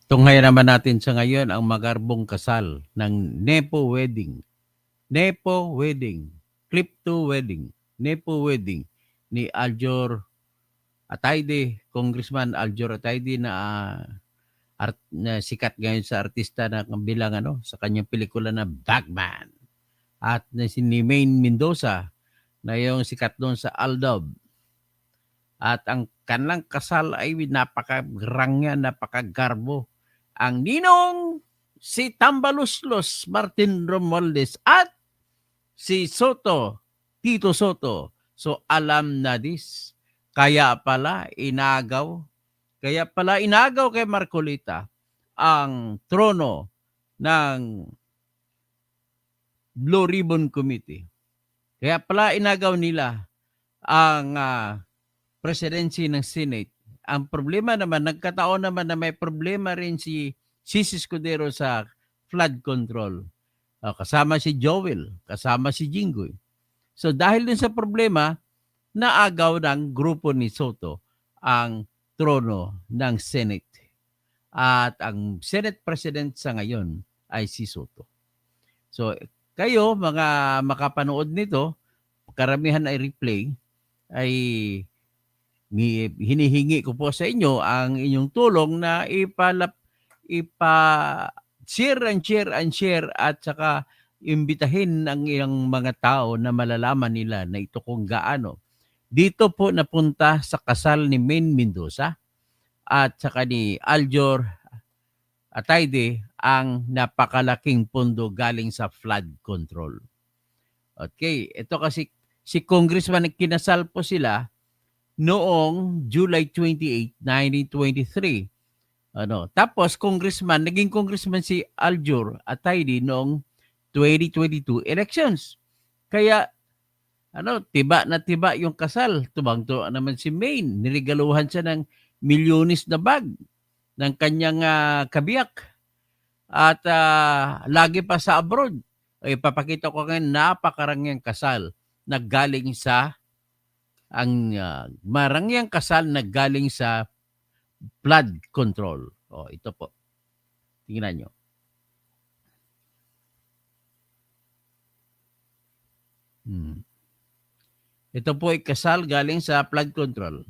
Tunghayan naman natin sa ngayon ang magarbong kasal ng Nepo Wedding. Nepo Wedding. Clip-to Wedding. Nepo Wedding ni Aljor Atayde, Congressman Aljor Atayde na sikat ngayon sa artista na bilang sa kanyang pelikula na Bagman. At ni Maine Mendoza na yung sikat doon sa Aldab. At ang kanilang kasal ay napakarangya, napakagarbo. Ang ninong si Tambaluslos Martin Romualdez at si Soto, Tito Soto. So alam na this. Kaya pala inagaw kay Marcolita ang trono ng Blue Ribbon Committee. Kaya pala inagaw nila ang presidency ng Senate. Ang problema naman, nagkataon naman na may problema rin si Sisi Escudero sa flood control. Kasama si Joel, kasama si Jinggoy. So dahil din sa problema, naagaw ng grupo ni Soto ang trono ng Senate. At ang Senate President sa ngayon ay si Soto. So kayo, mga makapanood nito, karamihan ay replay, ay hinihingi ko po sa inyo ang inyong tulong na share at saka imbitahin ang ilang mga tao na malalaman nila na ito kung gaano. Dito po napunta sa kasal ni Maine Mendoza at saka ni Aljor Atayde ang napakalaking pondo galing sa flood control. Okay, ito kasi si Congressman kinasal po sila noong July 28, 1923. Tapos naging congressman si Aljor Atayde noong 2022 elections. Kaya tiba na tiba yung kasal. Tumangto naman si Maine. Niregaluhan siya ng milyones na bag ng kanyang kabiyak. At lagi pa sa abroad. Ipapakita ko ngayon napakarangyang kasal na galing sa marangyang kasal na galing sa flood control. Ito po. Tingnan nyo. Ito po ay kasal galing sa flood control.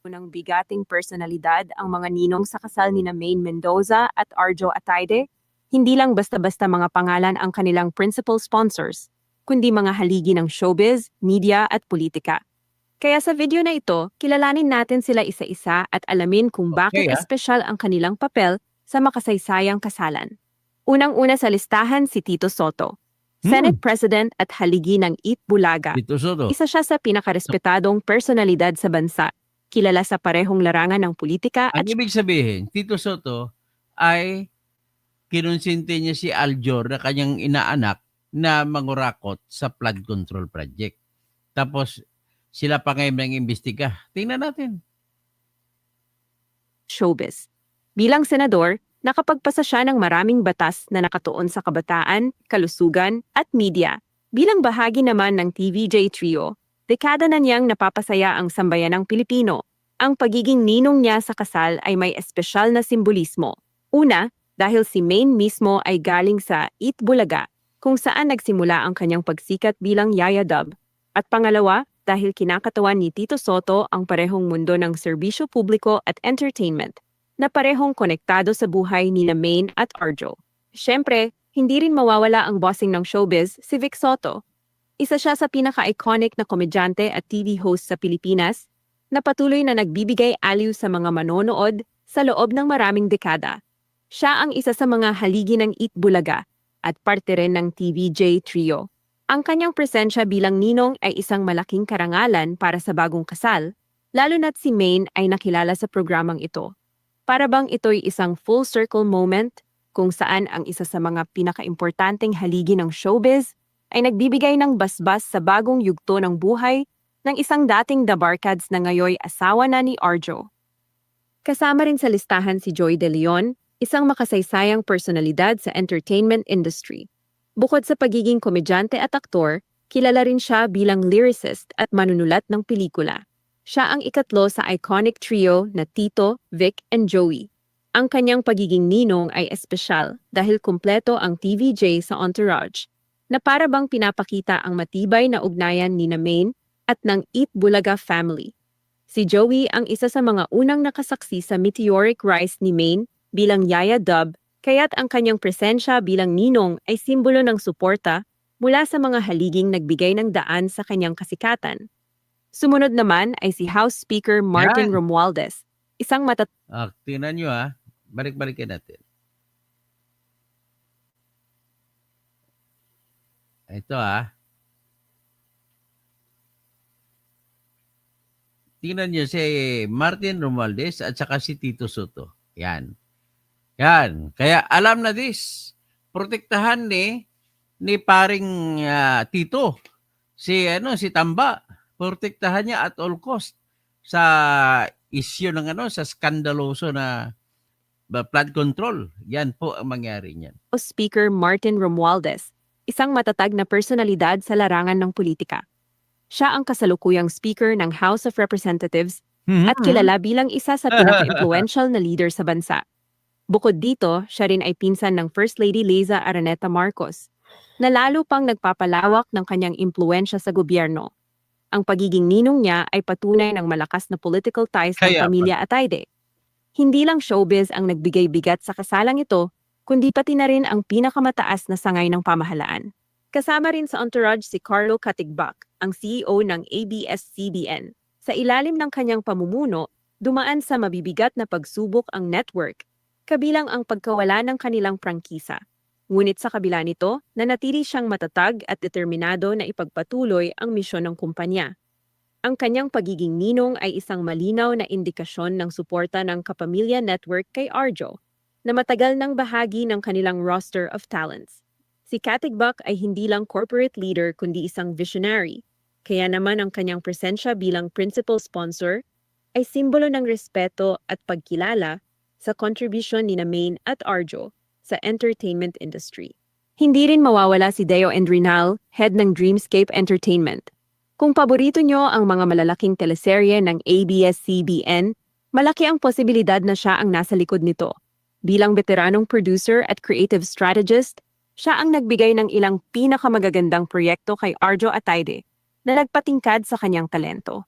Unang bigating personalidad ang mga ninong sa kasal ni Maine Mendoza at Arjo Atayde, hindi lang basta-basta mga pangalan ang kanilang principal sponsors, kundi mga haligi ng showbiz, media at politika. Kaya sa video na ito, kilalanin natin sila isa-isa at alamin kung bakit espesyal ang kanilang papel sa makasaysayang kasalan. Unang-una sa listahan si Tito Soto, Senate President at haligi ng Itbulaga. Tito Soto. Isa siya sa pinakarespetadong personalidad sa bansa, kilala sa parehong larangan ng politika at... Ang ibig sabihin, Tito Soto ay kinonsinti niya si Aljor na kanyang inaanak na mangurakot sa flood control project. Tapos sila pa ngayon ng imbestiga. Tingnan natin. Showbiz. Bilang senador, nakapagpasa siya ng maraming batas na nakatuon sa kabataan, kalusugan, at media. Bilang bahagi naman ng TVJ Trio, dekada na niyang napapasaya ang sambayanang Pilipino. Ang pagiging ninong niya sa kasal ay may espesyal na simbolismo. Una, dahil si Maine mismo ay galing sa Itbulaga, kung saan nagsimula ang kanyang pagsikat bilang Yaya Dub. At pangalawa, dahil kinakatawan ni Tito Soto ang parehong mundo ng serbisyo publiko at entertainment, na parehong konektado sa buhay ni Maine at Arjo. Siyempre, hindi rin mawawala ang bossing ng showbiz, si Vic Soto. Isa siya sa pinaka-iconic na komedyante at TV host sa Pilipinas, na patuloy na nagbibigay aliw sa mga manonood sa loob ng maraming dekada. Siya ang isa sa mga haligi ng Itbulaga at parte rin ng TVJ Trio. Ang kanyang presensya bilang ninong ay isang malaking karangalan para sa bagong kasal, lalo na't si Maine ay nakilala sa programang ito. Para bang ito'y isang full circle moment kung saan ang isa sa mga pinakaimportanteng haligi ng showbiz ay nagbibigay ng basbas sa bagong yugto ng buhay ng isang dating The Barkads na ngayoy asawa na ni Arjo. Kasama rin sa listahan si Joy De Leon, isang makasaysayang personalidad sa entertainment industry. Bukod sa pagiging komedyante at aktor, kilala rin siya bilang lyricist at manunulat ng pelikula. Siya ang ikatlo sa iconic trio na Tito, Vic, and Joey. Ang kanyang pagiging ninong ay espesyal dahil kumpleto ang TVJ sa entourage, na para bang pinapakita ang matibay na ugnayan ni Maine at ng Eat Bulaga family. Si Joey ang isa sa mga unang nakasaksi sa meteoric rise ni Maine bilang Yaya Dub, kaya't ang kanyang presensya bilang ninong ay simbolo ng suporta mula sa mga haliging nagbigay ng daan sa kanyang kasikatan. Sumunod naman ay si House Speaker Martin Yan. Romualdez, isang Tingnan nyo balik-balikin natin. Ito tingnan nyo si Martin Romualdez at saka si Tito Soto. Yan. Yan. Kaya alam na this. Protektahan ni paring Tito. Si Tamba. Protektahan niya at all cost sa issue ng sa skandaloso na flood control. Yan po ang mangyari niyan. Speaker Martin Romualdez, isang matatag na personalidad sa larangan ng politika. Siya ang kasalukuyang Speaker ng House of Representatives at kilala bilang isa sa pinaka-influential na leader sa bansa. Bukod dito, siya rin ay pinsan ng First Lady Liza Araneta Marcos, na lalo pang nagpapalawak ng kanyang impluensya sa gobyerno. Ang pagiging ninong niya ay patunay ng malakas na political ties ng pamilya Atayde. Hindi lang showbiz ang nagbigay bigat sa kasalang ito, kundi pati na rin ang pinakamataas na sangay ng pamahalaan. Kasama rin sa entourage si Carlo Katigbak, ang CEO ng ABS-CBN. Sa ilalim ng kanyang pamumuno, dumaan sa mabibigat na pagsubok ang network, kabilang ang pagkawala ng kanilang prangkisa. Ngunit sa kabila nito, nanatili siyang matatag at determinado na ipagpatuloy ang misyon ng kumpanya. Ang kanyang pagiging ninong ay isang malinaw na indikasyon ng suporta ng Kapamilya Network kay Arjo, na matagal ng bahagi ng kanilang roster of talents. Si Katigbak ay hindi lang corporate leader kundi isang visionary, kaya naman ang kanyang presensya bilang principal sponsor ay simbolo ng respeto at pagkilala sa contribution ni Maine at Arjo sa entertainment industry. Hindi rin mawawala si Deo Endrinal, head ng Dreamscape Entertainment. Kung paborito nyo ang mga malalaking teleserye ng ABS-CBN, malaki ang posibilidad na siya ang nasa likod nito. Bilang veteranong producer at creative strategist, siya ang nagbigay ng ilang pinakamagagandang proyekto kay Arjo Atayde na nagpatingkad sa kanyang talento.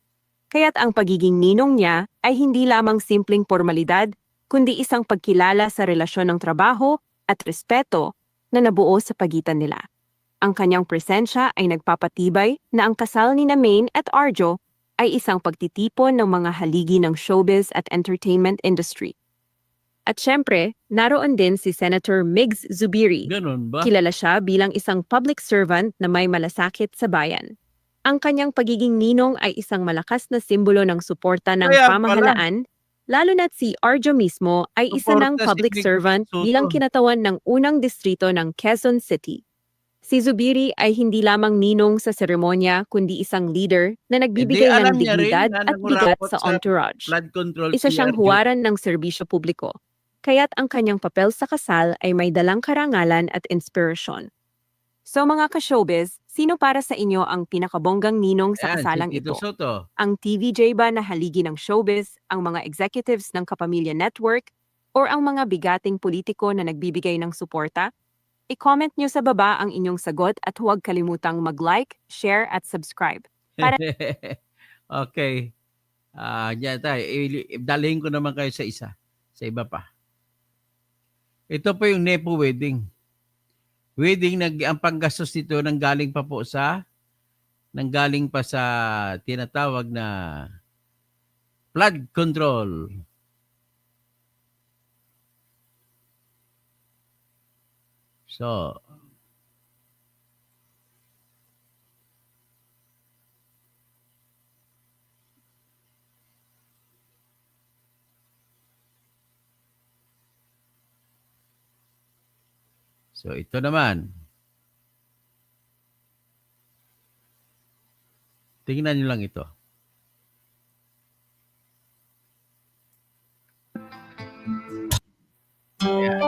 Kaya't ang pagiging ninong niya ay hindi lamang simpleng formalidad, kundi isang pagkilala sa relasyon ng trabaho at respeto na nabuo sa pagitan nila. Ang kanyang presensya ay nagpapatibay na ang kasal ni Maine at Arjo ay isang pagtitipon ng mga haligi ng showbiz at entertainment industry. At syempre, naroon din si Senator Migs Zubiri. Ganun ba? Kilala siya bilang isang public servant na may malasakit sa bayan. Ang kanyang pagiging ninong ay isang malakas na simbolo ng suporta ng Kaya pamahalaan, lalo na't si Arjo mismo ay isa ng Suporta si public Migs servant Soto. bilang kinatawan ng unang distrito ng Quezon City. Si Zubiri ay hindi lamang ninong sa seremonya kundi isang leader na nagbibigay alam ng niya rin dignidad na at bigat nangurapot sa sa entourage. Flood control Isa si siyang Arjo. huwaran ng serbisyo publiko, kaya't ang kanyang papel sa kasal ay may dalang karangalan at inspirasyon. So mga ka-showbiz, sino para sa inyo ang pinakabonggang ninong sa Ayan, kasalang si Tito ito? Soto. Ang TVJ ba na haligi ng showbiz, ang mga executives ng Kapamilya Network, or ang mga bigating politiko na nagbibigay ng suporta? I-comment nyo sa baba ang inyong sagot at huwag kalimutang mag-like, share at subscribe. Okay. Diyan tayo. Dalhin ko naman kayo sa iba pa. Ito po yung Nepo wedding. Ang panggastos nito nanggaling pa sa tinatawag na flood control. So, ito naman. Tingnan nyo lang ito. Ayan.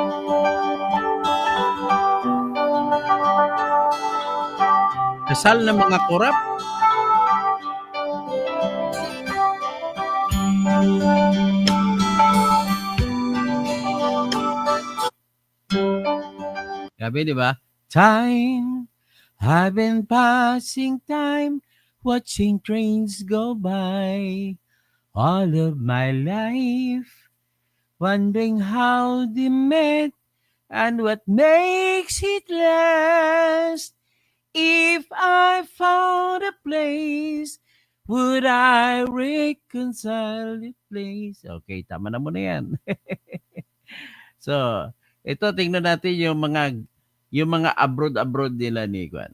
Kasal ng mga korap. Sabi, di ba? Time, I've been passing time, watching trains go by. All of my life, wondering how they met and what makes it last. If I found a place, would I reconcile the place? Okay, tama na muna yan. So, ito tingnan natin yung mga abroad nila ni Juan.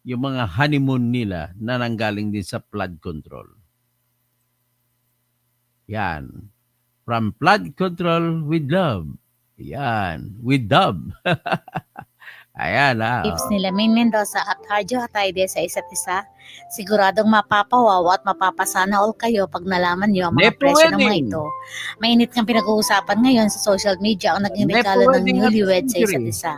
Yung mga honeymoon nila na nanggaling din sa flood control. Yan. From flood control with love. Yan. With dub. Ayan Tips nila Main Mendoza at Harjo Hatayde sa isa't isa, siguradong mapapawawa at mapapasana all kayo pag nalaman niyo ang mga Nepo presyo ng mga wedding. ito. Mainit kang pinag-uusapan ngayon sa social media ang naging Nepo regalo ng wedding of newlywed sa isa't century. isa.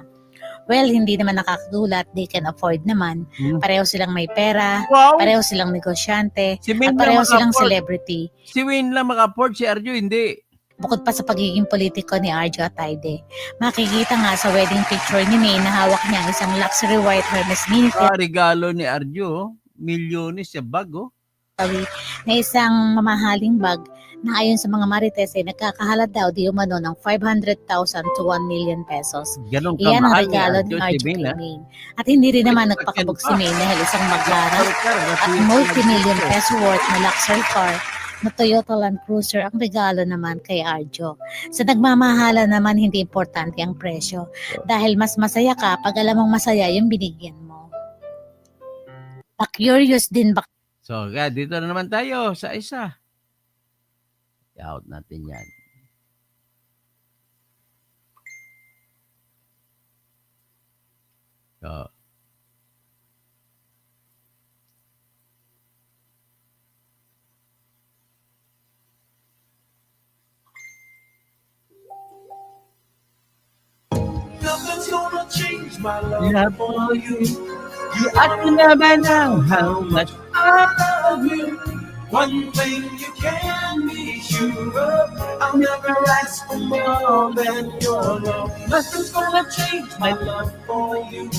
Well, hindi naman nakakagulat, they can afford naman. Pareho silang may pera, Wow! pareho silang negosyante, Si at Win lang pareho silang maka-afford. celebrity. Si Win lang maka-afford, si Arjo hindi. Bukod pa sa pagiging politiko ni Arjo Atayde, makikita nga sa wedding picture ni May na hawak niya ang isang luxury white Hermes mini Regalo ni Arjo, milyones sa bag, oh. Tawi na isang mamahaling bag na ayon sa mga marites ay nagkakahala daw di umano ng 500,000 to 1 million pesos. Ganong Iyan ang kamahal ni regalo Arjo ni si Arjo Win, kay ha? Maine. At hindi rin naman May nagpakabog si pa. Maine dahil isang maglara at multi-million peso worth na luxury car na Toyota Land Cruiser ang regalo naman kay Arjo. Sa nagmamahala naman hindi importante ang presyo dahil mas masaya ka pag alam mong masaya yung binigyan mo. Pa-curious din ba So, kaya dito na naman tayo sa isa. I-out natin yan. So, Nothing's gonna change my love love for you. You at are naman ang how much I love you. One thing you can be sure of, I'll never ask for more than your love. Nothing's gonna change my love for you.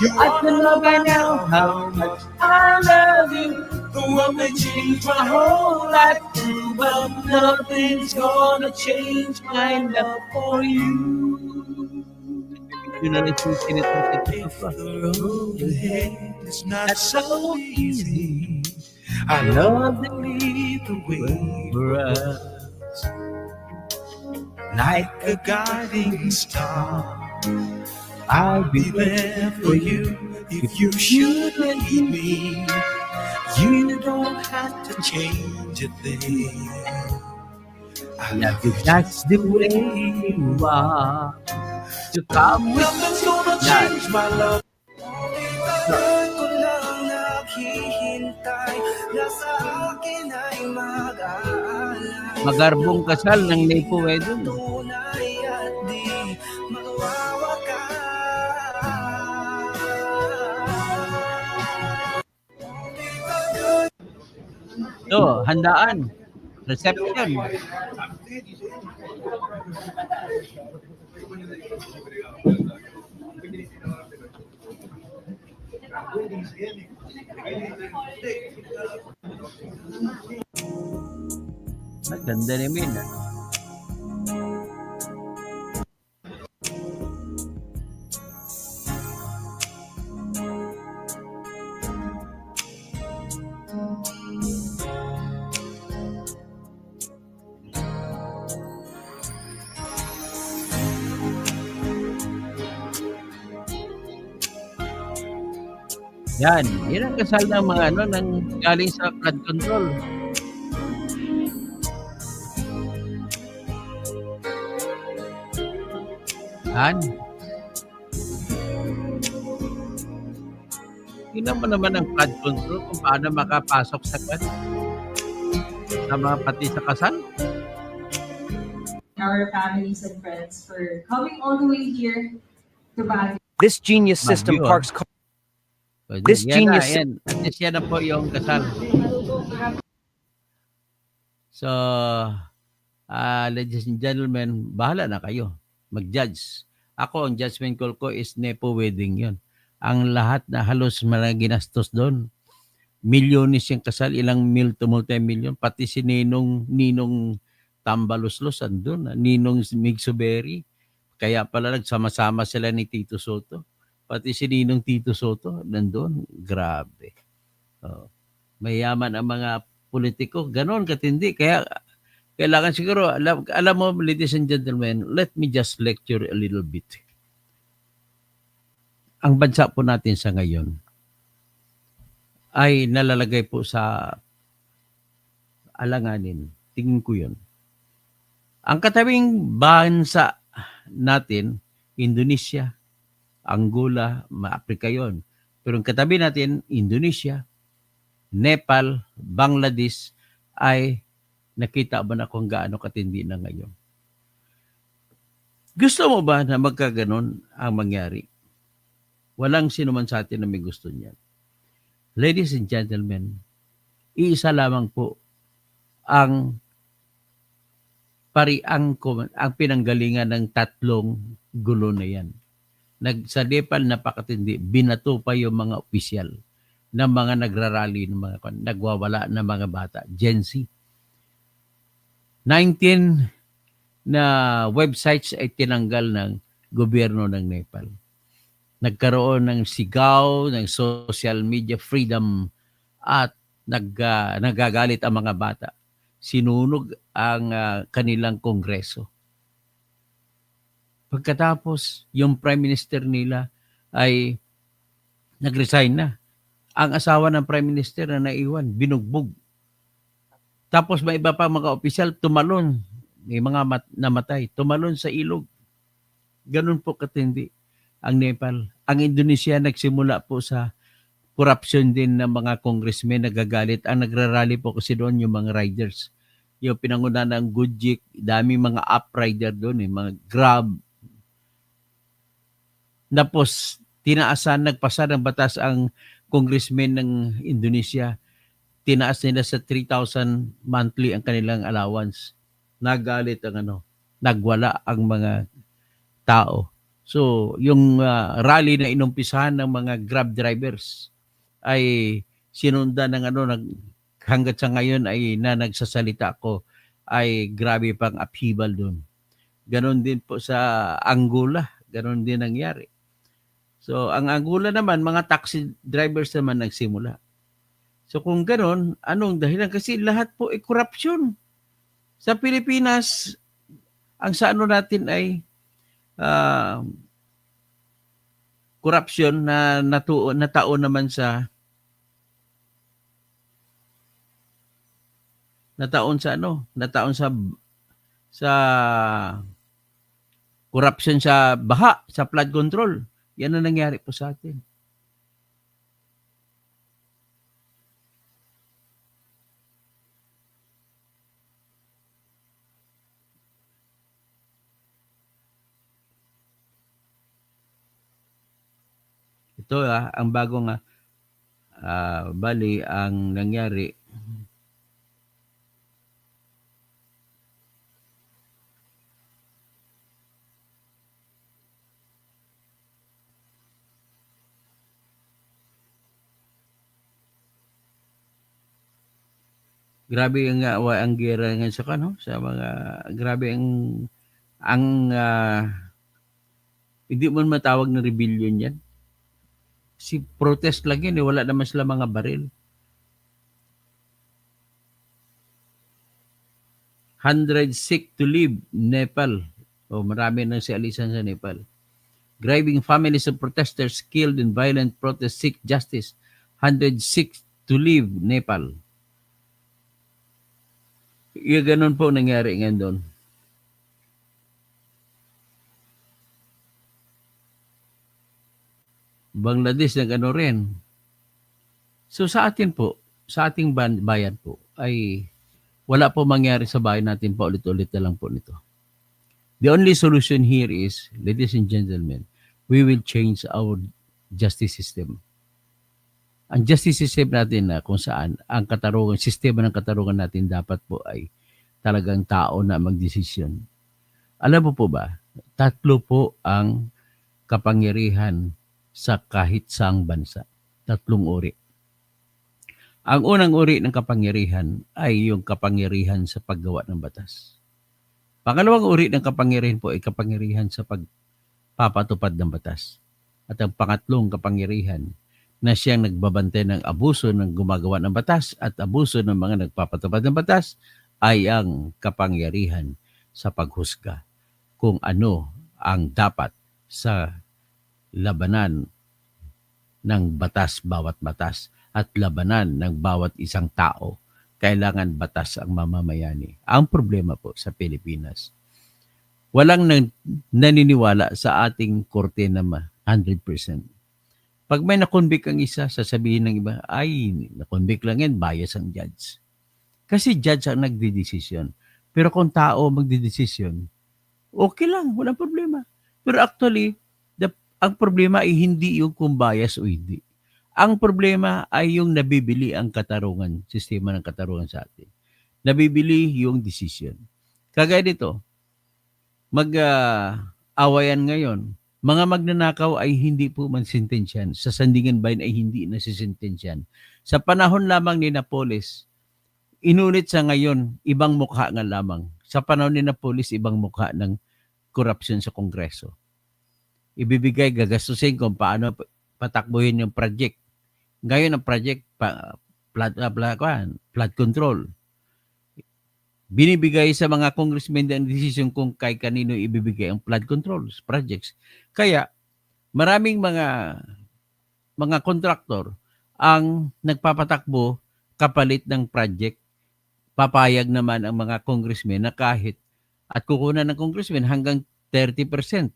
You at are the love I know, how much I love you. The one that changed my whole life through, but nothing's gonna change my love for you. yun na rin yung sinitong If the road ahead is not so easy, I love to lead the way for us. like a guiding star. I'll be there for you if you should leave me. You don't have to change a thing. I love you That's the way you are. To come with Nothing's gonna Yeah. change my love. Ko lang naghihintay na sa akin ay mag-aalala. magarbong kasal ng Nepo wedding. Tunay at di mawawakas. So, handaan. Reception. Maganda naman. Yan. Yan ang kasal ng mga ng galing sa flood control. Yan. Tingnan mo naman ang flood control kung paano makapasok sa flood. Sama pati sa kasal. our families and friends for coming all the way here to Baguio. This genius system Baguio, parks So, This yan na, genius- yan. At least yan na po yung kasal. So, ladies and gentlemen, bahala na kayo mag-judge. Ako, ang judgment call ko is Nepo wedding yon. Ang lahat na halos mga ginastos doon. Milyones yung kasal, ilang mil to multi-million. Pati si Ninong Tambaluslos andun, Ninong Migsuberi. Kaya pala nagsama-sama sila ni Tito Soto. Pati si Ninong Tito Soto nandun. Grabe. Oh. Mayaman ang mga politiko. Ganon katindi. Kaya kailangan siguro, alam mo, ladies and gentlemen, let me just lecture a little bit. Ang bansa po natin sa ngayon ay nalalagay po sa alanganin. Tingin ko yun. Ang katabing bansa natin, Indonesia, Angola, Africa yon. Pero ang katabi natin, Indonesia, Nepal, Bangladesh, ay nakita ba na kung gaano katindi na ngayon? Gusto mo ba na magkaganon ang mangyari? Walang sino man sa atin na may gusto niyan. Ladies and gentlemen, iisa lamang po ang ang pinanggalingan ng tatlong gulo na yan. Sa Nepal, napakatindi, binato pa yung mga opisyal ng mga nagrarally, ng mga nagwawala ng mga bata, Gen Z. 19 na websites ay tinanggal ng gobyerno ng Nepal. Nagkaroon ng sigaw, ng social media freedom at nagagalit ang mga bata. Sinunog ang kanilang kongreso. Pagkatapos, yung prime minister nila ay nag-resign na. Ang asawa ng prime minister na naiwan, binugbog. Tapos may iba pa mga opisyal, tumalon. May mga namatay, tumalon sa ilog. Ganun po katindi ang Nepal. Ang Indonesia nagsimula po sa corruption din ng mga congressmen, nagagalit. Ang nagrarally po kasi doon yung mga riders. Yung pinanguna ng Gojek, dami mga uprider doon, mga Grab. Tapos nagpasa ng batas ang congressmen ng Indonesia. Tinaas nila sa 3,000 monthly ang kanilang allowance. Nagalit ang nagwala ang mga tao. So, yung rally na inumpisahan ng mga Grab drivers ay sinundan ng hanggat sa ngayon ay nagsasalita ko ay grabe pang upheaval doon. Ganon din po sa Angola, ganon din nangyari. So, ang Angola naman, mga taxi drivers naman nagsimula. So, kung ganon, anong dahilan? Kasi lahat po ay corruption. Sa Pilipinas, ang sa natin ay corruption na nataon naman sa corruption sa baha, sa flood control. Yan ang nangyari po sa atin. Ito ang bagong bali ang nangyari. Grabe ang gera nga sa sa mga grabe ang hindi mo matawag na rebellion yan. Si protest lang yan, wala naman sila mga baril. 100 sick to leave Nepal. Marami nang si alisan sa Nepal. Grieving families of protesters killed in violent protest seek justice. 100 sick to leave Nepal. Yung ganun po nangyari ngayon doon. Bangladesh na gano'n rin. So sa atin po, sa ating bayan po, ay wala po mangyari sa bayan natin pa ulit-ulit na lang po nito. The only solution here is, ladies and gentlemen, we will change our justice system. Ang justice system natin na kung saan ang sistema ng katarungan natin dapat po ay talagang tao na magdesisyon. Alam mo po ba, 3 po ang kapangyarihan sa kahit saang bansa. 3 uri. Ang unang uri ng kapangyarihan ay yung kapangyarihan sa paggawa ng batas. Pangalawang uri ng kapangyarihan po ay kapangyarihan sa pagpapatupad ng batas. At ang pangatlong kapangyarihan na siyang nagbabantay ng abuso ng gumagawa ng batas at abuso ng mga nagpapatupad ng batas ay ang kapangyarihan sa paghusga kung ano ang dapat sa labanan ng batas, bawat batas, at labanan ng bawat isang tao. Kailangan batas ang mamamayani. Ang problema po sa Pilipinas, walang naniniwala sa ating korte na 100%. Pag may nakonvict ang isa, sasabihin ng iba, ay, nakonvict lang yan, bias ang judge. Kasi judge ang nagdidesisyon. Pero kung tao magdidesisyon, okay lang, walang problema. Pero actually, ang problema ay hindi yung kung bias o hindi. Ang problema ay yung nabibili ang katarungan, sistema ng katarungan sa atin. Nabibili yung decision. Kagaya dito, mag-awayan ngayon, mga magnanakaw ay hindi po mansintensyan. Sa Sandigan Bayan ay hindi nasisintensyan. Sa panahon lamang ni Napoles, inulit sa ngayon, ibang mukha nga lamang. Sa panahon ni Napoles, ibang mukha ng korupsyon sa Kongreso. Ibibigay, gagastusin kung paano patakbuhin yung project. Ngayon ang project, flood control. Binibigay sa mga congressmen ang desisyon kung kay kanino ibibigay ang flood control projects. Kaya maraming mga kontraktor ang nagpapatakbo kapalit ng project. Papayag naman ang mga congressmen na kahit at kukunan ng congressmen hanggang 30%.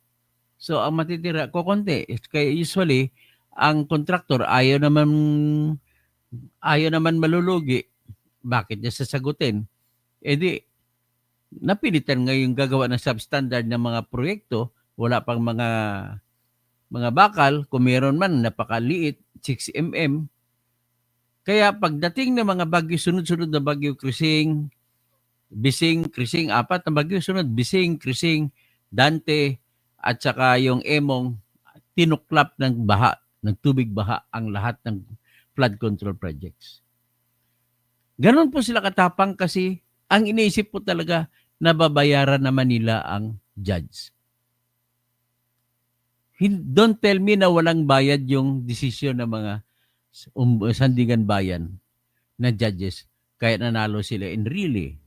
So ang matitira kukonti. Kaya usually ang kontraktor ayaw naman malulugi. Bakit niya sasagutin? Eh di, napilitan ngayon gagawa ng substandard ng mga proyekto, wala pang mga bakal, kung meron man napakaliit, 6 mm. Kaya pagdating ng mga bagyo, sunod-sunod na bagyo, Krising, Bising, Krising, 4 na bagyo, sunod, Bising, Krising, Dante, at saka yung Emong, tinuklap ng baha, ng tubig baha, ang lahat ng flood control projects. Ganon po sila katapang kasi ang iniisip po talaga na babayaran naman nila ang judge. Don't tell me na walang bayad yung desisyon ng mga Sandigan Bayan na judges kaya nanalo sila. And really,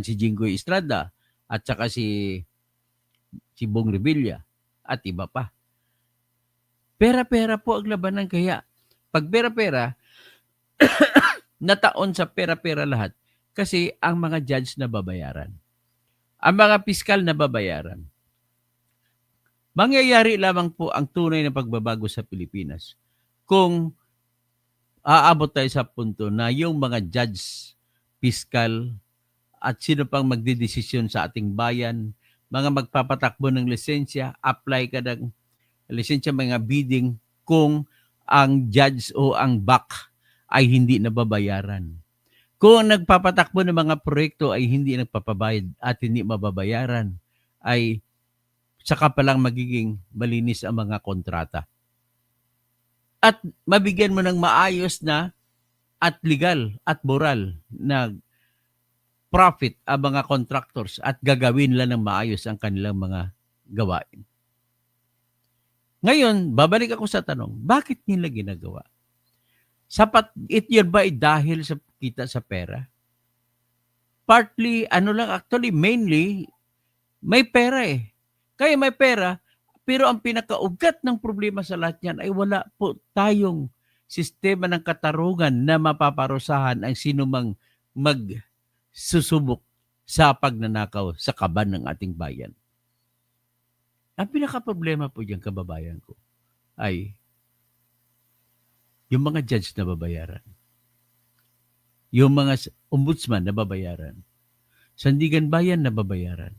si Jinggoy Estrada at saka si Bong Revilla at iba pa. Pera-pera po ang labanan. Kaya pag pera-pera, nataon sa pera-pera lahat kasi ang mga judge na babayaran. Ang mga piskal na babayaran. Mangyayari lamang po ang tunay na pagbabago sa Pilipinas kung aabot tayo sa punto na yung mga judge, piskal, at sino pang magdidesisyon sa ating bayan, mga magpapatakbo ng lisensya, apply ka ng lisensya, mga bidding, kung ang judge o ang BAC ay hindi nababayaran. Kung ang nagpapatakbo ng mga proyekto ay hindi nagpapabayad at hindi mababayaran, ay saka palang magiging malinis ang mga kontrata. At mabigyan mo ng maayos na at legal at moral na profit ang mga contractors at gagawin lang ng maayos ang kanilang mga gawain. Ngayon, babalik ako sa tanong, bakit nila ginagawa? Sapat yun ba dahil sa kita sa pera? Partly, actually, mainly, may pera eh. Kaya may pera, pero ang pinakaugat ng problema sa lahat yan ay wala po tayong sistema ng katarungan na mapaparusahan ang sinumang magsusubok sa pagnanakaw sa kaban ng ating bayan. Ang pinaka-problema po dyan, kababayan ko, ay yung mga judge na babayaran. Yung mga ombudsman na babayaran. Sandigan Bayan na babayaran.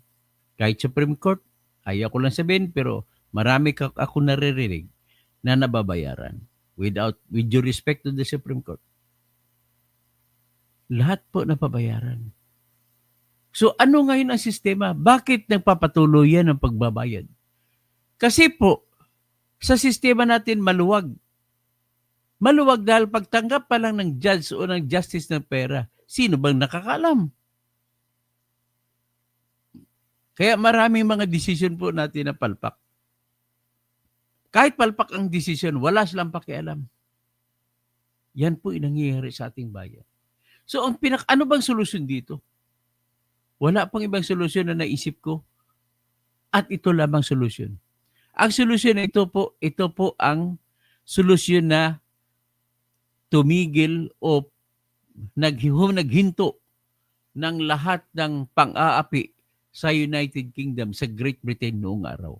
Kahit Supreme Court, ayaw ko lang sabihin, pero marami ako naririnig na nababayaran with due respect to the Supreme Court. Lahat po nababayaran. So ano ngayon ang sistema? Bakit nagpapatuloy yan ang pagbabayad? Kasi po, sa sistema natin maluwag. Maluwag dahil pagtanggap pa lang ng judge o ng justice ng pera, sino bang nakakaalam? Kaya maraming mga desisyon po natin na palpak. Kahit palpak ang desisyon, wala silang pakialam. Yan po yung nangyayari sa ating bayan. So, ano bang solusyon dito? Wala pang ibang solusyon na naisip ko. At ito lamang solusyon. Ang solusyon na ito po ang solusyon na tumigil o naghinto ng lahat ng pang-aapi sa United Kingdom, sa Great Britain noong araw.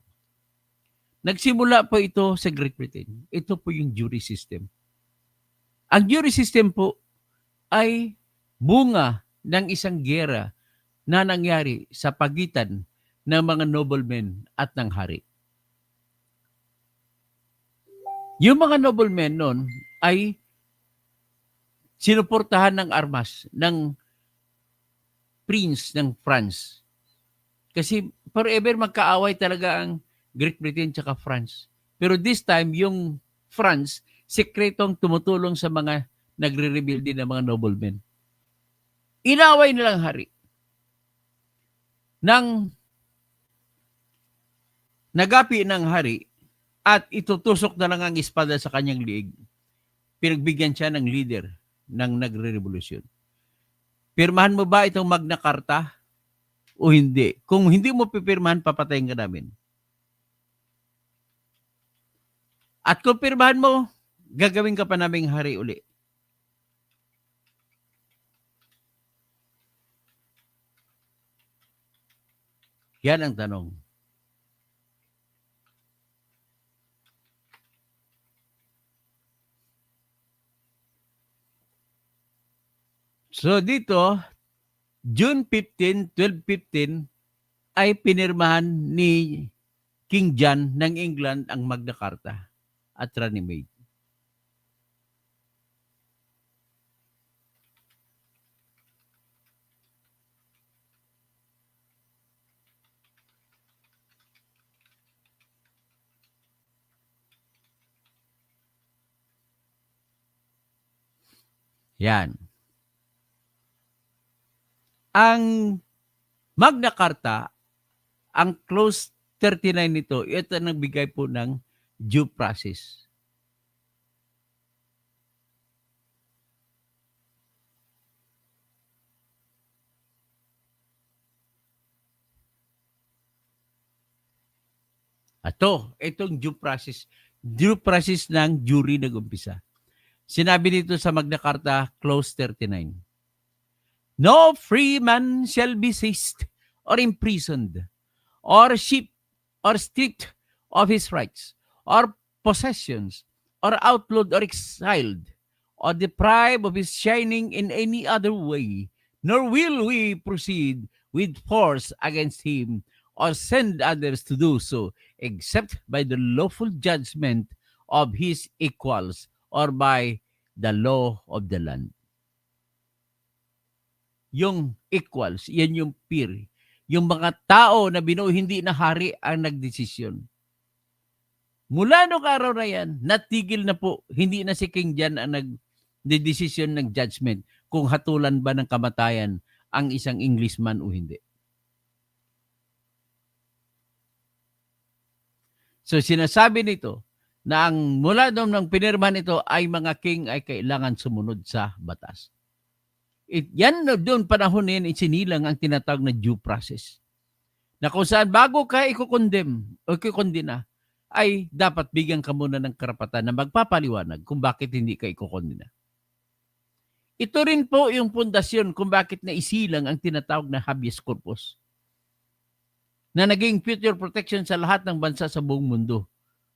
Nagsimula po ito sa Great Britain. Ito po yung jury system. Ang jury system po ay bunga ng isang giyera na nangyari sa pagitan ng mga noblemen at ng hari. Yung mga noblemen noon ay sinuportahan ng armas ng Prince ng France. Kasi forever magkaaway talaga ang Great Britain tsaka France. Pero this time, yung France, sekretong tumutulong sa mga nagre-rebuild din ng mga noblemen. Inaway nilang hari. Nang nagapi ng hari at itutusok na lang ang espada sa kanyang liig, pinagbigyan siya ng leader ng nagre-revolusyon. Pirmahan mo ba itong Magna Carta o hindi? Kung hindi mo pipirmahan, papatayin ka namin. At kung pirmahan mo, gagawin ka pa naming hari uli. Yan ang tanong. So dito, June 15, 1215, ay pinirmahan ni King John ng England ang Magna Carta at Runnymede. Yan. Ang Magna Carta, ang Clause 39 nito, ito ang nagbigay po ng due process. Itong due process ng jury nag-umpisa. Sinabi dito sa Magna Carta, Clause 39. No free man shall be seized or imprisoned or stripped of his rights or possessions or outlawed or exiled or deprived of his shining in any other way, nor will we proceed with force against him or send others to do so, except by the lawful judgment of his equals or by the law of the land. Yung equals, yan yung peer. Yung mga tao na binuo hindi na hari ang nagdesisyon. Mula nung araw na yan, natigil na po, hindi na si King John ang nagdesisyon ng judgment kung hatulan ba ng kamatayan ang isang Englishman o hindi. So sinasabi nito na ang mula ng pinirmahan nito ay mga king ay kailangan sumunod sa batas. Yan doon panahon na yan, isinilang ang tinatawag na due process. Na kung saan bago ka i-condemn o i-kondena, ay dapat bigyan ka muna ng karapatan na magpapaliwanag kung bakit hindi ka i-kondena. Ito rin po yung pundasyon kung bakit naisilang ang tinatawag na habeas corpus, na naging future protection sa lahat ng bansa sa buong mundo.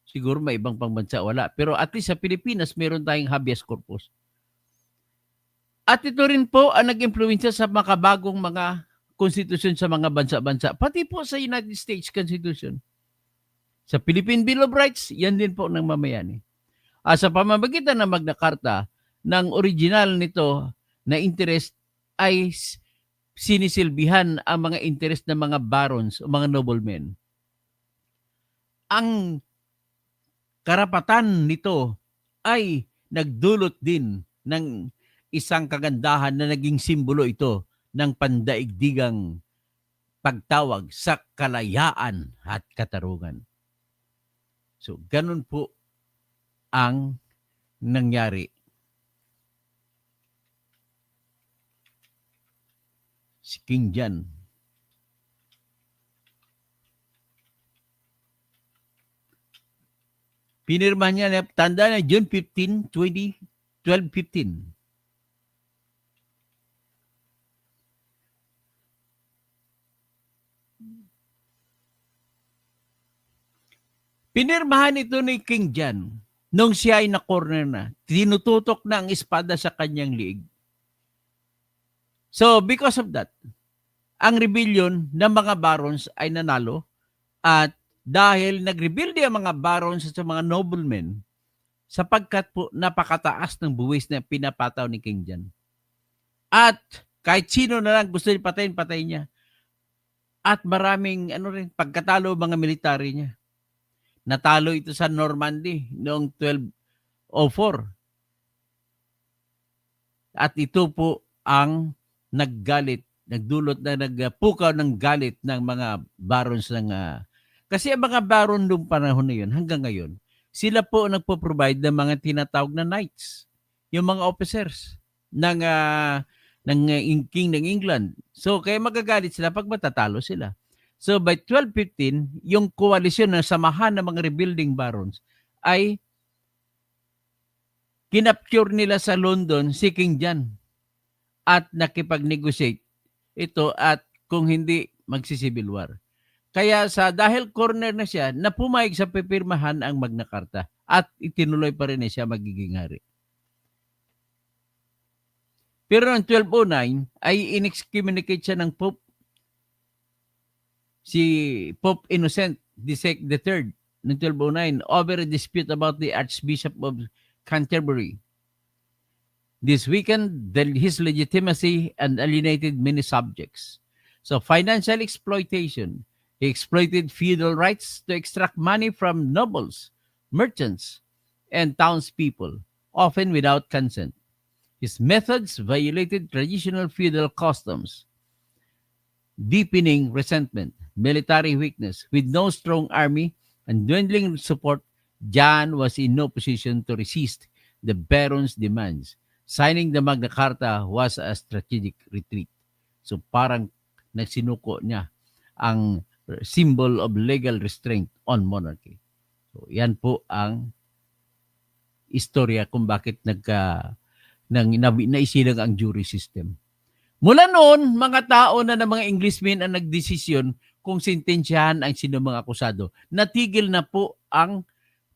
Siguro may ibang pang bansa, wala. Pero at least sa Pilipinas, meron tayong habeas corpus. At ito rin po ang nag-impluensya sa makabagong mga konstitusyon sa mga bansa-bansa. Pati po sa United States Constitution. Sa Philippine Bill of Rights, yan din po ng mamayani. Sa pamamagitan ng Magna Carta, ng original nito na interest ay sinisilbihan ang mga interest ng mga barons o mga noblemen. ang karapatan nito ay nagdulot din ng isang kagandahan na naging simbolo ito ng pandaigdigang pagtawag sa kalayaan at katarungan. So, ganun po ang nangyari. Si King John. Pinirma niya na tanda na June 15, 1215. Pinirmahan ito ni King John nung siya ay na-corner na. Tinututok na ang espada sa kanyang liig. So, because of that, ang rebellion ng mga barons ay nanalo at dahil nag-rebelde ang mga barons sa mga noblemen sapagkat po napakataas ng buwis na pinapataw ni King John. At kahit sino na lang gusto niya patayin, patay niya. At maraming pagkatalo mga military niya. Natalo ito sa Normandy noong 1204. At ito po ang nagdulot na nagpukaw ng galit ng mga barons ng kasi ang mga baron noong panahon na yun hanggang ngayon, sila po nagpo-provide ng mga tinatawag na knights, yung mga officers ng King ng England. So kaya magagalit sila pag matatalo sila. So by 1215, yung koalisyon ng samahan ng mga rebuilding barons ay kinapture nila sa London si King John at nakipag-negotiate ito at kung hindi magsi-civil war. Kaya dahil corner na siya, napumayag sa pipirmahan ang Magna Carta at itinuloy pa rin siya magiging hari. Pero noong 1209 ay in-excommunicate siya ng Pope, si Pope Innocent III noong 1209 over a dispute about the Archbishop of Canterbury. This weakened his legitimacy and alienated many subjects. So financial exploitation. He exploited feudal rights to extract money from nobles, merchants, and townspeople, often without consent. His methods violated traditional feudal customs, deepening resentment, military weakness. With no strong army and dwindling support, John was in no position to resist the barons' demands. Signing the Magna Carta was a strategic retreat. So parang nagsinuko niya ang symbol of legal restraint on monarchy. So yan po ang istorya kung bakit naisilang ang jury system. Mula noon, mga tao na ng mga Englishmen ang nagdesisyon kung sintensyahan ang sino mga akusado. Natigil na po ang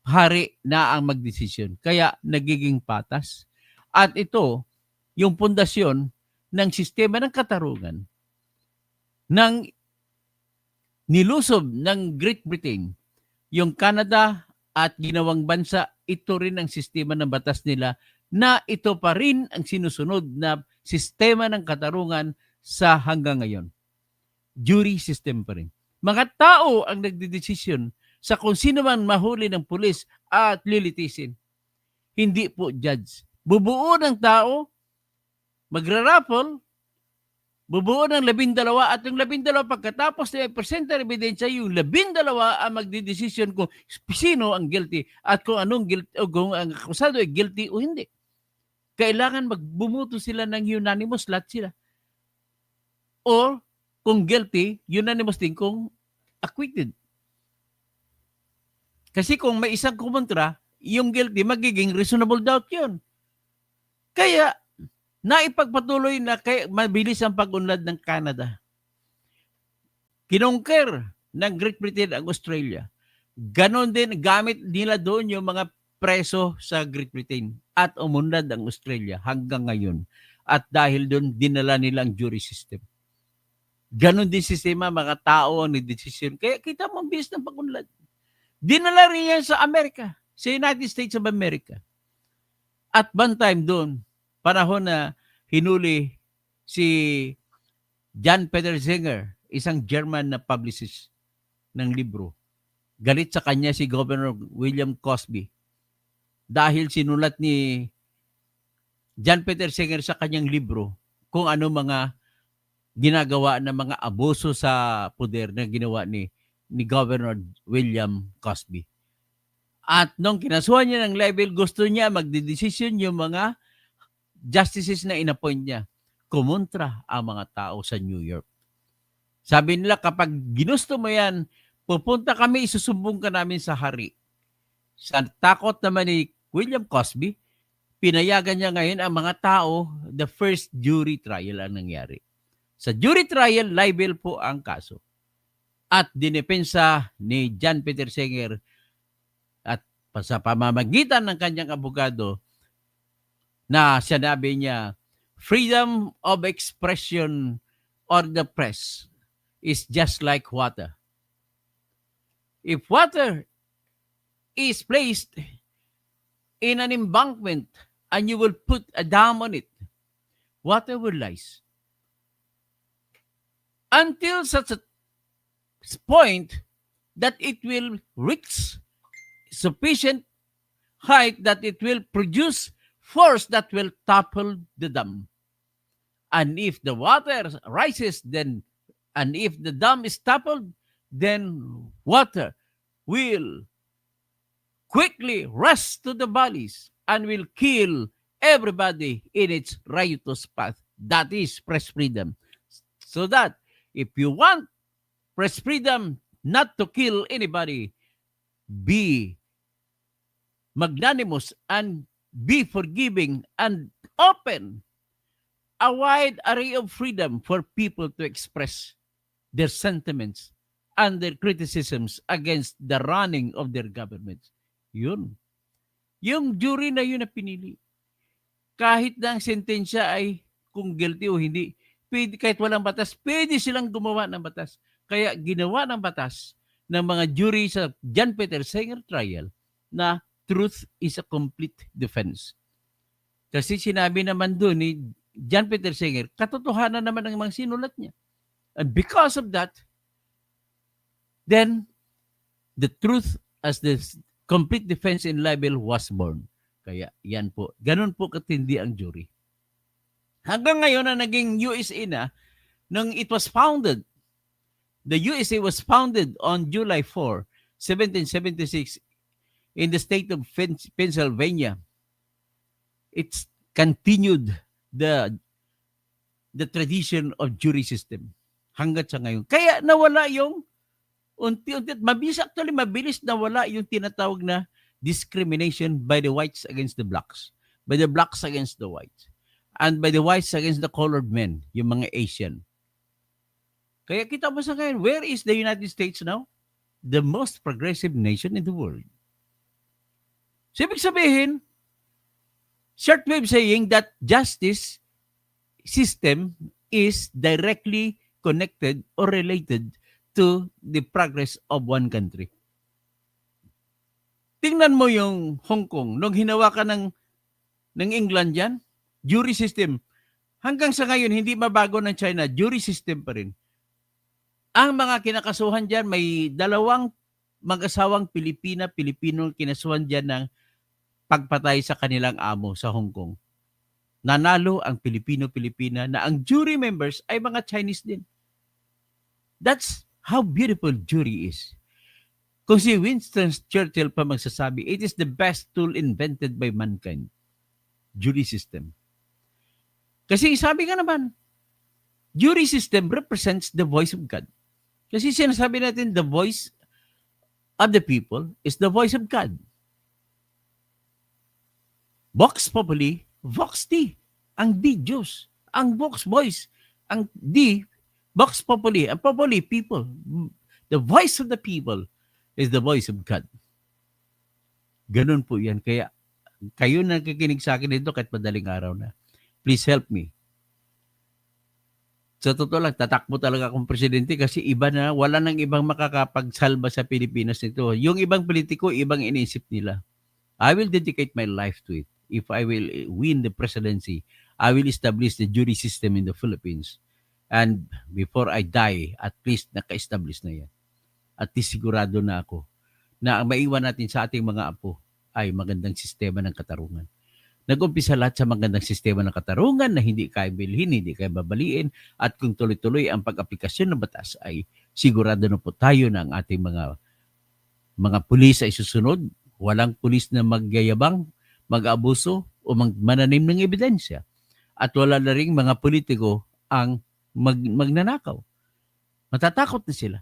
hari na ang magdesisyon. Kaya nagiging patas. At ito, yung pundasyon ng sistema ng katarungan ng nilusob ng Great Britain, yung Canada at ginawang bansa, ito rin ang sistema ng batas nila na ito pa rin ang sinusunod na sistema ng katarungan sa hanggang ngayon. Jury system pa rin. Mga tao ang nagdedesisyon sa kung sino man mahuli ng pulis at lilitisin. Hindi po judge. Bubuo ng tao, magra-raffle, bubuo ng 12 at yung 12 pagkatapos na presenta ebidensya, yung 12 ang magdidesisyon kung sino ang guilty at kung anong guilty o kung ang akusado ay guilty o hindi. Kailangan magbumuto sila ng unanimous, lahat sila. Or kung guilty, unanimous din kung acquitted. Kasi kung may isang kumontra, yung guilty magiging reasonable doubt yun. Kaya naipagpatuloy na mabilis ang pag-unlad ng Canada. Kinongker ng Great Britain ang Australia. Ganon din, gamit nila doon yung mga preso sa Great Britain at umunlad ang Australia hanggang ngayon. At dahil doon, dinala nila ang jury system. Ganon din sistema, mga tao ang nagdesisyon. Kaya kita mo ang bilis ng pag-unlad. Dinala rin yan sa Amerika, sa United States of America. At one time doon, panahon na hinuli si Jan Peter Singer, isang German na publicist ng libro. galit sa kanya si Governor William Cosby dahil sinulat ni John Peter Singer sa kanyang libro kung ano mga ginagawa ng mga abuso sa poder na ginawa ni Governor William Cosby. At nung kinasuhan niya ng libel, gusto niya magdedesisyon yung mga justices na inappoint niya. Kumontra ang mga tao sa New York. Sabi nila, kapag ginusto mo yan, pupunta kami, isusumbong ka namin sa hari. Sa takot naman ni William Cosby, pinayagan niya ngayon ang mga tao, the first jury trial ang nangyari. Sa jury trial, libel po ang kaso. At dinepensa ni John Peter Singer at sa pamamagitan ng kanyang abogado na sinabi niya, freedom of expression or the press is just like water. If water is placed in an embankment and you will put a dam on it, water will rise. Until such a point that it will reach sufficient height that it will produce force that will topple the dam. And if the water rises, then, and if the dam is toppled, then water will quickly rush to the valleys and will kill everybody in its riotous path. That is press freedom. So that if you want press freedom not to kill anybody, be magnanimous and be forgiving and open a wide array of freedom for people to express their sentiments and their criticisms against the running of their governments. Yun. Yung jury na yun na pinili. Kahit na ang sentensya ay kung guilty o hindi, pwede, kahit walang batas, pwede silang gumawa ng batas. Kaya ginawa ng batas ng mga jury sa John Peter Singer trial na truth is a complete defense. Kasi sinabi naman doon ni John Peter Singer, katotohanan naman ang mga sinulat niya. And because of that, then the truth as the complete defense in libel was born. Kaya yan po. Ganun po katindi ang jury. Hanggang ngayon na naging USA na, nung it was founded, the USA was founded on July 4, 1776 in the state of Pennsylvania. It's continued the tradition of jury system hanggang sa ngayon. Kaya nawala yung unti-unti, mabilis nawala yung tinatawag na discrimination by the whites against the blacks, by the blacks against the whites, and by the whites against the colored men, yung mga Asian. Kaya kita mo sa ngayon, where is the United States now? The most progressive nation in the world. So, ibig sabihin, shortwave saying that justice system is directly connected or related to the progress of one country. Tingnan mo yung Hong Kong, nung hinawakan ng England yan, jury system. Hanggang sa ngayon, hindi mabago ng China, jury system pa rin. Ang mga kinakasuhan dyan, may dalawang mag-asawang Pilipino kinasuhan dyan ng pagpatay sa kanilang amo sa Hong Kong. Nanalo ang Pilipino-Pilipina na ang jury members ay mga Chinese din. That's how beautiful jury is. Kung si Winston Churchill pa magsasabi, it is the best tool invented by mankind. Jury system. Kasi sabi nga naman, jury system represents the voice of God. Kasi sinasabi natin, the voice of the people is the voice of God. Vox populi, vox Dei. Ang D, Diyos. Ang vox, voice. Ang D, vox populi. Ang populi, people. The voice of the people is the voice of God. Ganun po yan. Kaya kayo na nakikinig sa akin dito kahit madaling araw na. Please help me. Sa totoo lang, tatakbo talaga akong presidente kasi iba na, wala nang ibang makakapagsalba sa Pilipinas nito. Yung ibang politiko, ibang iniisip nila. I will dedicate my life to it. If I will win the presidency, I will establish the jury system in the Philippines. And before I die, at least naka-establish na yan. At least sigurado na ako na ang maiwan natin sa ating mga apo ay magandang sistema ng katarungan. Nag-umpisa lahat sa magandang sistema ng katarungan na hindi kaya bilhin, hindi kaya babaliin, at kung tuloy-tuloy ang pag-aplikasyon ng batas ay sigurado na po tayo na ang ating mga pulis ay susunod. Walang pulis na magyayabang, mag-abuso o mananim ng ebidensya. At wala na rin mga politiko ang magnanakaw. Matatakot na sila.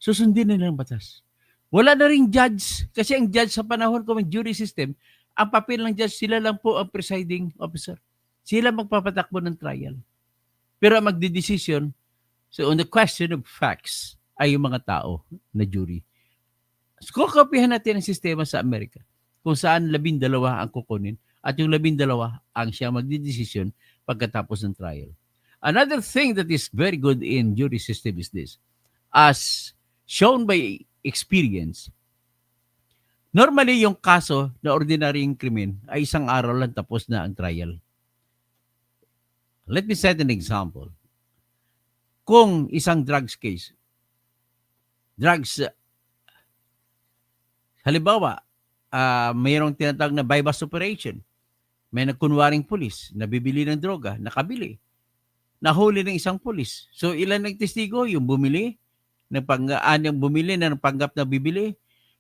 Susundin nila ang batas. Wala na rin judge, kasi ang judge sa panahon ko ng jury system, ang papel ng judge, sila lang po ang presiding officer. Sila magpapatakbo ng trial. Pero ang magdidesisyon, so on the question of facts, ay yung mga tao na jury. Kukopihan natin ang sistema sa Amerika kung saan 12 ang kukunin at yung 12 ang siyang magdidesisyon pagkatapos ng trial. Another thing that is very good in jury system is this. As shown by experience, normally yung kaso na ordinaryong krimen ay isang araw lang tapos na ang trial. Let me set an example. Kung isang drugs case, halimbawa, mayroong tinatawag na bypass operation. May nagkunwaring pulis, nabibili ng droga, nakabili. Nahuli ng isang pulis. So ilan nagtestigo? Yung bumili, yung bumili na panggap na bibili,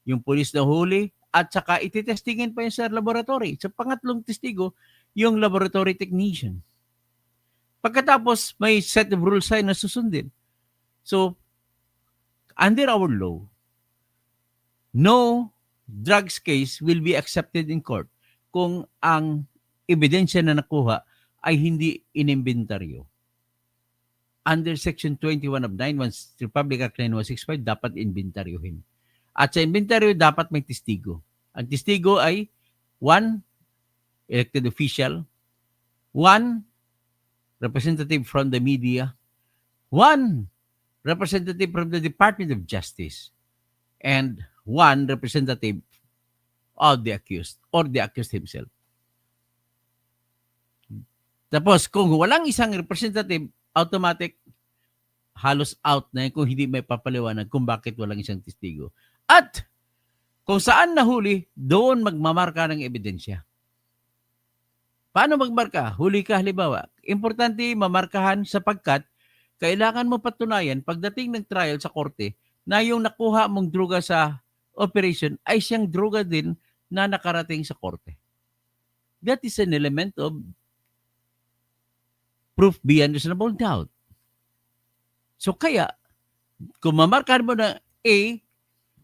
yung pulis na huli, at saka ititestingin pa yun sa laboratory. Sa pangatlong testigo, yung laboratory technician. Pagkatapos, may set of rules na susundin. So, under our law, no drugs case will be accepted in court kung ang ebidensya na nakuha ay hindi inimbentaryo. Under Section 21 of 9, once Republic Act 9165, dapat inventaryohin. At sa inventaryo, dapat may testigo. Ang testigo ay 1 elected official, 1 representative from the media, 1 representative from the Department of Justice, and 1 representative of the accused or the accused himself. Tapos, kung walang isang representative, automatic, halos out na kung hindi may papaliwanag kung bakit walang isang testigo. At kung saan nahuli, doon magmamarka ng ebidensya. Paano magmarka? Huli ka halimbawa. Importante mamarkahan sapagkat kailangan mo patunayan pagdating ng trial sa korte na yung nakuha mong droga sa operation ay siyang droga din na nakarating sa korte. That is an element of proof beyond reasonable doubt. So kaya, kung mamarkahan mo na A,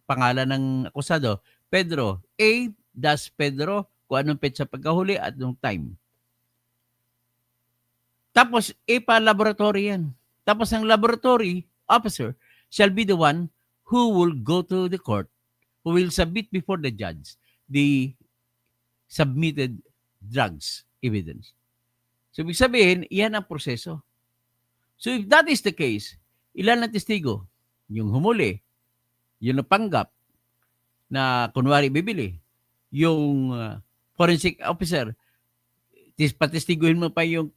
pangalan ng akusado, Pedro, A, das Pedro, kung anong petsa pagkahuli at anong time. Tapos, A pa laboratory yan. Tapos ang laboratory officer shall be the one who will go to the court, who will submit before the judge the submitted drugs evidence. So, ibig sabihin, iyan ang proseso. So, if that is the case, ilan ang testigo? Yung humuli, yung napanggap na kunwari bibili, yung forensic officer, patestiguhin mo pa yung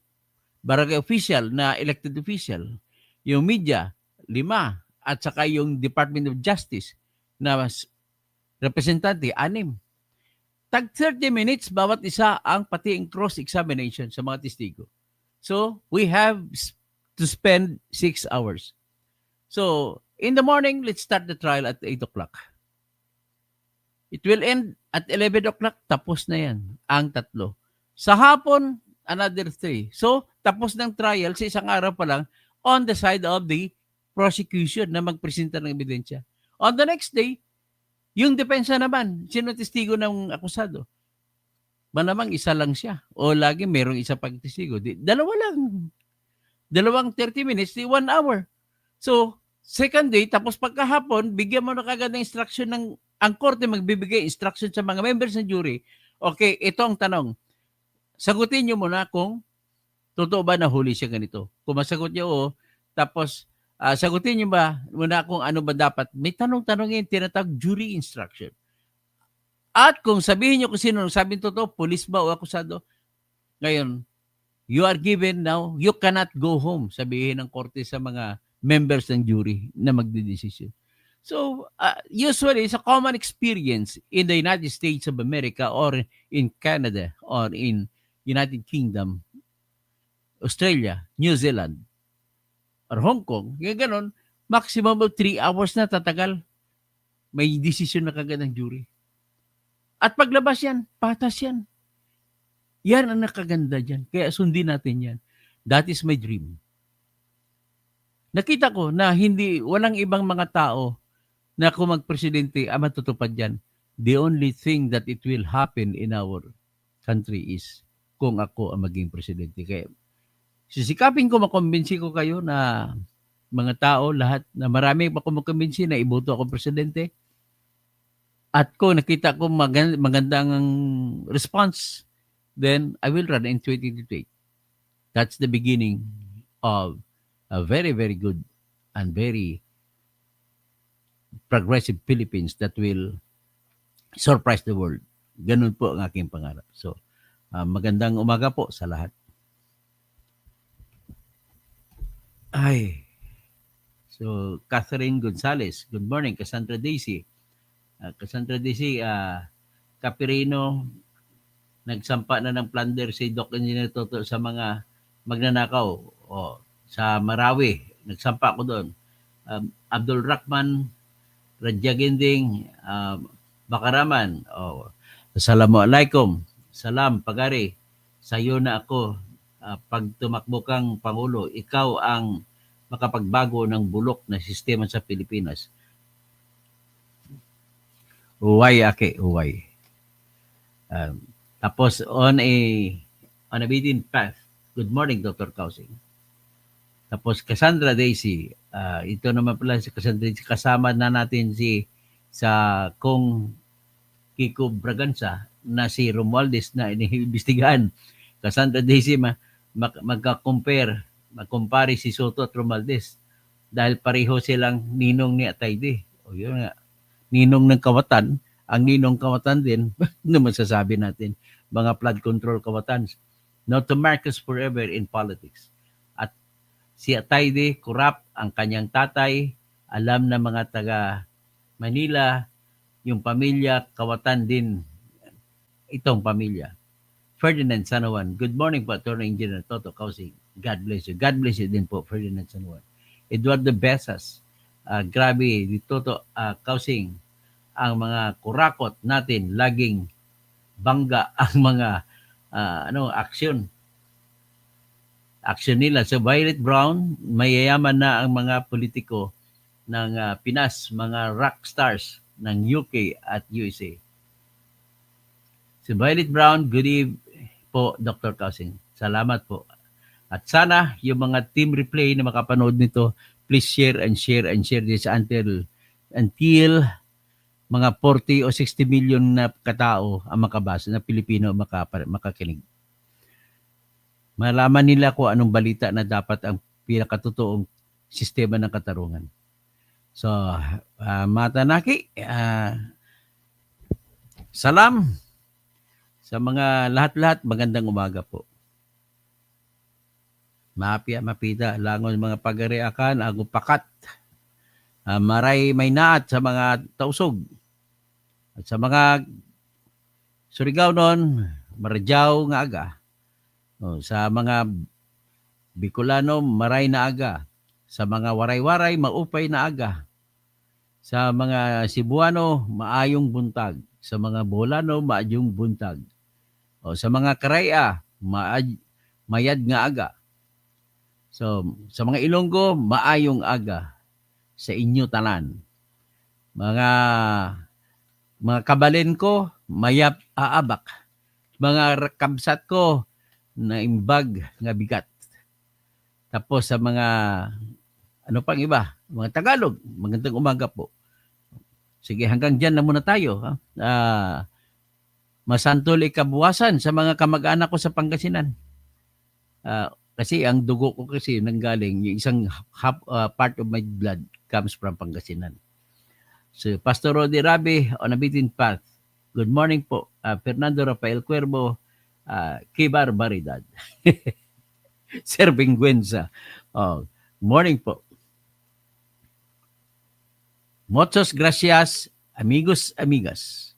barangay official na elected official, yung media, 5, at saka yung Department of Justice na representante, 6. Tag 30 minutes bawat isa ang pati ang cross-examination sa mga testigo. So, we have to spend 6 hours. So, in the morning, let's start the trial at 8 o'clock. It will end at 11 o'clock, tapos na yan, ang 3. Sa hapon, another 3. So, tapos ng trial sa isang araw pa lang on the side of the prosecution na magpresenta ng ebidensya. On the next day, yung depensa naman, sino testigo ng akusado? Malamang isa lang siya. O lagi merong isa pang testigo. Dalawa lang. 30 minutes, 1 hour. So, second day, tapos pagkahapon, bigyan mo na kagad ng instruction ang korte magbibigay instruction sa mga members ng jury. Okay, ito ang tanong. Sagutin nyo muna kung totoo ba nahuli siya ganito. Kung masagot niya oo, tapos sagutin nyo ba muna kung ano ba dapat. May tanong-tanongin, tinatawag jury instruction. At kung sabihin nyo kung sino sabihin totoo, pulis ba o akusado, ngayon, you are given now, you cannot go home, sabihin ng korte sa mga members ng jury na magdidesisyon. So, usually, it's a common experience in the United States of America or in Canada or in United Kingdom, Australia, New Zealand, or Hong Kong. Yung ganun, maximum of 3 hours na tatagal. May decision na kagad ng jury. At paglabas yan, patas yan. Yan ang nakaganda dyan. Kaya sundin natin yan. That is my dream. Nakita ko na walang ibang mga tao na kung magpresidente ang matutupad yan. The only thing that it will happen in our country is kung ako ang maging presidente. Kaya sisikapin ko, makumbinsi ko kayo na mga tao, lahat, na marami ako makumbinsi na iboto ako presidente. At kung nakita ko magandang response, then I will run in 2028. That's the beginning of a very, very good and very progressive Philippines that will surprise the world. Ganun po ang aking pangarap. So, magandang umaga po sa lahat. So, Catherine Gonzalez, good morning. Cassandra Daisy. Cassandra Daisy, Capirino, nagsampa na ng plunder si Doc Engineer Toto sa mga magnanakaw. Sa Marawi, nagsampa ko doon. Abdul Rahman, Radya Ginding, Bakaraman. Assalamualaikum. Salam, pagari. Sa'yo na ako. Pag tumakbo kang Pangulo, ikaw ang makapagbago ng bulok na sistema sa Pilipinas. Uway, uway. Tapos on a beaten path. Good morning, Dr. Kausing. Tapos Cassandra Daisy. Ito naman pala si Cassandra Daisy. Kasama na natin sa Kong Kiko Braganza na si Romualdez na iniimbestigahan. Cassandra Daisy, magkumpare si Soto at Romualdez dahil pareho silang ninong ni Atayde. O yun nga, ninong ng Kawatan, ang ninong Kawatan din, naman sasabi natin, mga flood control Kawatan. Not to Marcos forever in politics. At si Atayde, kurap ang kanyang tatay, alam na mga taga Manila, yung pamilya Kawatan din, itong pamilya. Ferdinand Sanawan. Good morning po, Attorney Engineer Toto Kausing. God bless you. God bless you din po, Ferdinand Sanawan. Eduardo Besas. Grabe, di Toto Kausing. Ang mga kurakot natin, laging bangga ang mga aksyon. Aksyon nila. So Violet Brown, mayayaman na ang mga politiko ng Pinas, mga rock stars ng UK at USA. So Violet Brown, good evening po, Dr. Kausing. Salamat po. At sana yung mga team replay na makapanood nito, please share and share and share this until mga 40 o 60 million na katao ang makabasa, na Pilipino makakinig. Malaman nila kung anong balita na dapat ang pinakatotoong sistema ng katarungan. So, Matanaki, salam sa mga lahat-lahat, magandang umaga po. Mapita, langon mga pagariakan, agupakat. Maray may naat sa mga tausog. At sa mga Surigao nun, Marjaw nga aga. Sa mga Bicolano, maray na aga. Sa mga waray-waray, maupay na aga. Sa mga Cebuano, maayong buntag. Sa mga Bolano, maayong buntag. Sa mga Karaya, mayad nga aga. So, sa mga Ilonggo, maayong aga sa inyo tanan. Mga kabalin ko, mayap aabak. Mga kabsat ko, naimbag nga bigat. Tapos sa mga, pang iba, mga Tagalog, magandang umaga po. Sige, hanggang dyan na muna tayo. Masantol ikabuwasan sa mga kamag-anak ko sa Pangasinan. Kasi ang dugo ko kasi nanggaling, yung isang part of my blood comes from Pangasinan. So, Pastor Rodi Rabi, on a beaten path. Good morning po. Fernando Rafael Cuervo, Kay Barbaridad. Sir Bingwenza. Morning po. Muchas gracias, amigos, amigas.